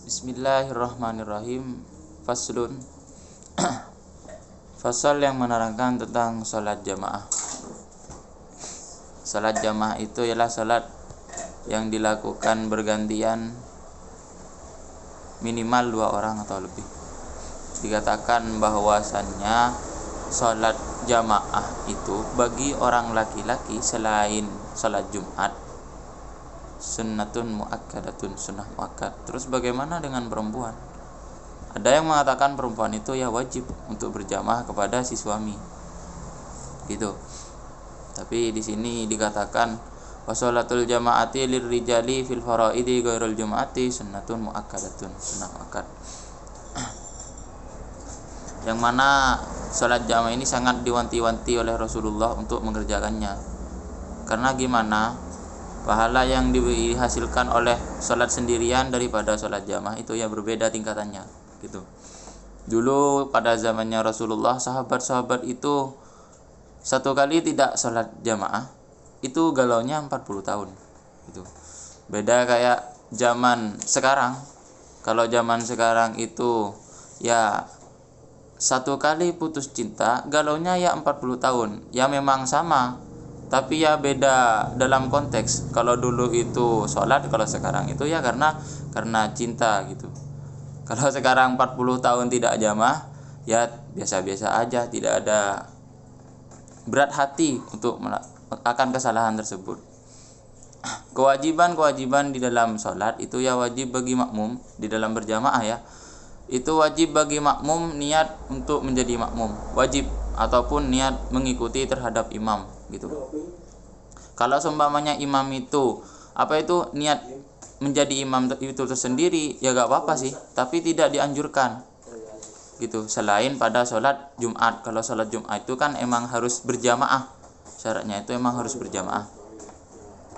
Bismillahirrahmanirrahim. Faslun. Fasal yang menerangkan tentang salat jamaah. Salat jamaah itu ialah salat yang dilakukan bergantian minimal 2 orang atau lebih. Dikatakan bahwasannya salat jamaah itu bagi orang laki-laki selain salat Jumat sunnatun muakkadatun, sunnah muakkad. Terus bagaimana dengan perempuan? Ada yang mengatakan perempuan itu ya wajib untuk berjamaah kepada si suami. Gitu. Tapi di sini dikatakan wasolatul jamaati lirrijali fil faraidi ghairul jamaati sunnatun muakkadatun, sunnah muakkad. Yang mana salat jamaah ini sangat diwanti-wanti oleh Rasulullah untuk mengerjakannya. Karena gimana? Pahala yang dihasilkan oleh salat sendirian daripada salat jamaah itu ya berbeda tingkatannya, gitu. Dulu pada zamannya Rasulullah, sahabat-sahabat itu satu kali tidak salat jamaah itu galaunya 40 tahun, gitu. Beda kayak zaman sekarang. Kalau zaman sekarang itu ya satu kali putus cinta galaunya ya 40 tahun. Ya memang sama, tapi ya beda dalam konteks. Kalau dulu itu sholat, kalau sekarang itu ya karena cinta, gitu. Kalau sekarang 40 tahun tidak jamaah ya biasa-biasa aja, tidak ada berat hati untuk akan kesalahan tersebut. Kewajiban di dalam sholat itu ya wajib bagi makmum di dalam berjamaah ya. Itu wajib bagi makmum niat untuk menjadi makmum, wajib, ataupun niat mengikuti terhadap imam, gitu. Kalau seumpamanya imam itu niat menjadi imam itu tersendiri ya gak apa-apa sih, tapi tidak dianjurkan, gitu. Selain pada sholat Jumat. Kalau sholat Jumat itu kan emang harus berjamaah, syaratnya itu emang harus berjamaah,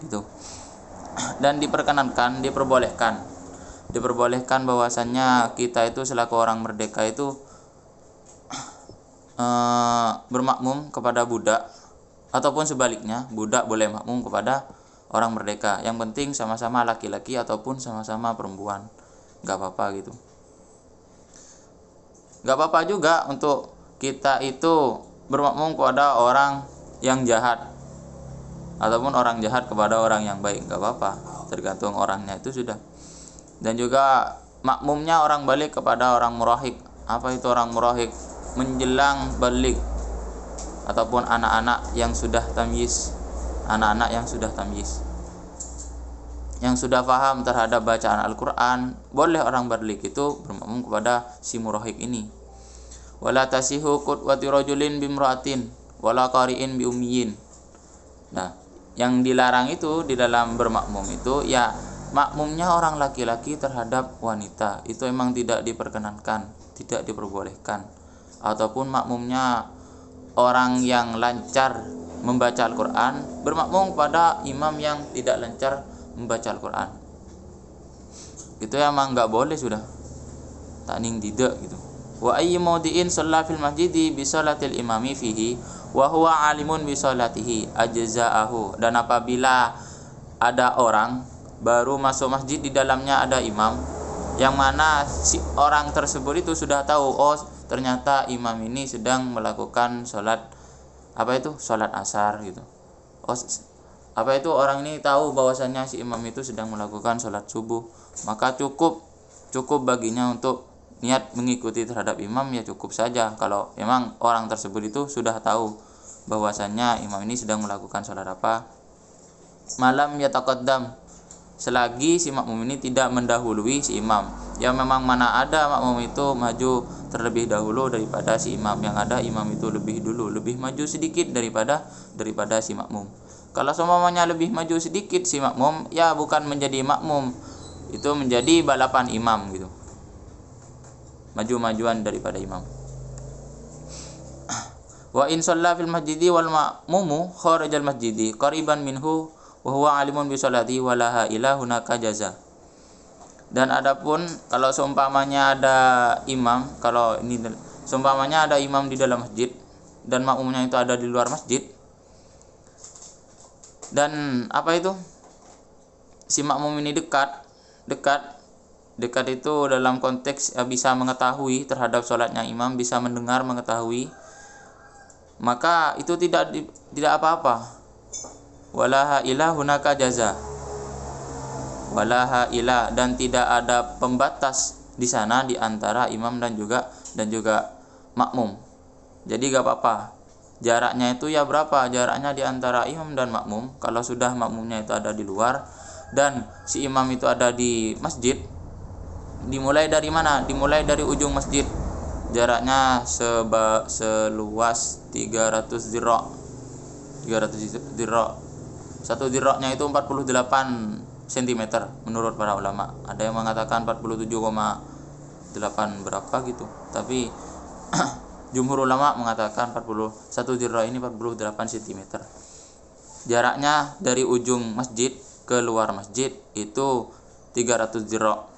gitu. Dan diperbolehkan bahwasannya kita itu selaku orang merdeka itu bermakmum kepada budak, ataupun sebaliknya budak boleh makmum kepada orang merdeka. Yang penting sama-sama laki-laki ataupun sama-sama perempuan, nggak apa-apa, gitu. Nggak apa-apa juga untuk kita itu bermakmum kepada orang yang jahat ataupun orang jahat kepada orang yang baik, nggak apa-apa, tergantung orangnya itu sudah. Dan juga makmumnya orang balik kepada orang murahik. Apa itu orang murahik? Menjelang balik ataupun anak-anak yang sudah tamyiz, yang sudah paham terhadap bacaan Al-Quran, boleh orang balik itu bermakmum kepada si murahik ini. Wala tasihu qudwati rajulin bimra'atin wala qari'in bi ummiyin. Nah, yang dilarang itu di dalam bermakmum itu ya makmumnya orang laki-laki terhadap wanita, itu emang tidak diperkenankan, tidak diperbolehkan. Ataupun makmumnya orang yang lancar membaca Al-Quran bermakmum pada imam yang tidak lancar membaca Al-Quran, itu emang gak boleh sudah, takning tidak, gitu. Wa ayyi maudi'in shalla fil masjidi bi salatil imami fihi wa huwa alimun bi salatihi ajza'ahu. Dan apabila ada orang baru masuk masjid, di dalamnya ada imam, yang mana si orang tersebut itu sudah tahu, oh ternyata imam ini sedang melakukan sholat sholat asar, gitu. Orang ini tahu bahwasannya si imam itu sedang melakukan sholat subuh, maka cukup baginya untuk niat mengikuti terhadap imam, ya cukup saja. Kalau memang orang tersebut itu sudah tahu bahwasannya imam ini sedang melakukan sholat apa, malam yataqaddam, selagi si makmum ini tidak mendahului si imam. Ya memang mana ada makmum itu maju terlebih dahulu daripada si imam, yang ada imam itu lebih maju sedikit daripada si makmum. Kalau semuanya lebih maju sedikit si makmum, ya bukan menjadi makmum, itu menjadi balapan imam, gitu. Maju-majuan daripada imam. Wa in shalla fil masjidi wal ma'mumu kharajal masjidi qariban minhu wa huwa alimun bi sholati wa laha ilahunaka jaza. Dan adapun kalau seumpamanya ada imam, seumpamanya ada imam di dalam masjid dan makmumnya itu ada di luar masjid, dan si makmum ini dekat Dekat itu dalam konteks bisa mengetahui terhadap sholatnya imam, bisa mendengar, mengetahui, maka itu tidak apa-apa. Walaha ila hunaka jaza. Walaha ila, dan tidak ada pembatas di sana di antara imam dan juga makmum. Jadi gak apa-apa. Jaraknya itu ya berapa? Jaraknya di antara imam dan makmum. Kalau sudah makmumnya itu ada di luar dan si imam itu ada di masjid, dimulai dari mana? Dimulai dari ujung masjid. Jaraknya seluas 300 dirok. 300 dirok. Satu diroknya itu 48 cm menurut para ulama. Ada yang mengatakan 47,8 berapa gitu. Tapi jumhur ulama mengatakan 41 dirok ini 48 cm. Jaraknya dari ujung masjid ke luar masjid itu 300 dirok.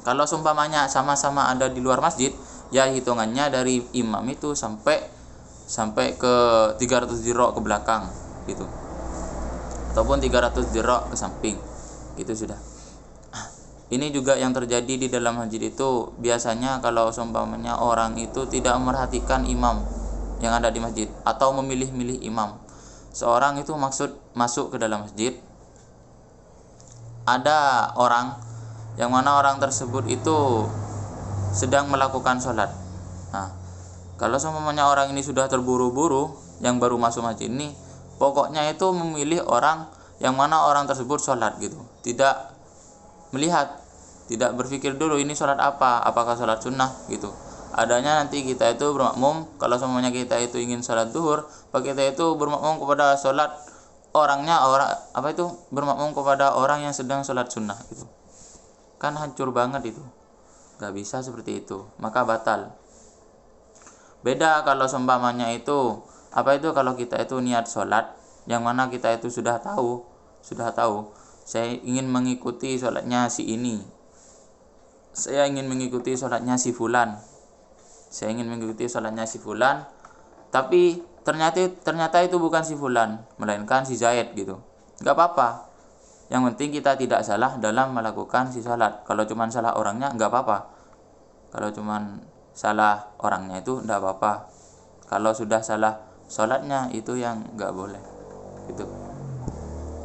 Kalau seumpamanya sama-sama ada di luar masjid, ya hitungannya dari imam itu sampai ke 300 dirok ke belakang gitu. Ataupun 300 dirok ke samping. Gitu sudah. Ini juga yang terjadi di dalam masjid itu, biasanya kalau seumpamanya orang itu tidak memperhatikan imam yang ada di masjid atau memilih-milih imam. Seorang itu masuk ke dalam masjid, ada orang yang mana orang tersebut itu sedang melakukan sholat. Nah, kalau seumpamanya orang ini sudah terburu-buru, yang baru masuk masjid ini, pokoknya itu memilih orang yang mana orang tersebut sholat gitu. Tidak melihat, tidak berpikir dulu ini sholat apa, apakah sholat sunnah gitu. Adanya nanti kita itu bermakmum, kalau semuanya kita itu ingin sholat duhur, kita itu bermakmum kepada sholat bermakmum kepada orang yang sedang sholat sunnah gitu. Kan hancur banget itu, gak bisa seperti itu, maka batal. Beda kalau seumpamanya itu kalau kita itu niat sholat, yang mana kita itu sudah tahu saya ingin mengikuti sholatnya si ini, saya ingin mengikuti sholatnya si fulan, tapi ternyata itu bukan si fulan, melainkan si Zaid gitu. Gak apa-apa, yang penting kita tidak salah dalam melakukan si sholat. Kalau cuma salah orangnya gak apa-apa, kalau cuma salah orangnya itu gak apa-apa. Kalau sudah salah sholatnya itu yang gak boleh gitu.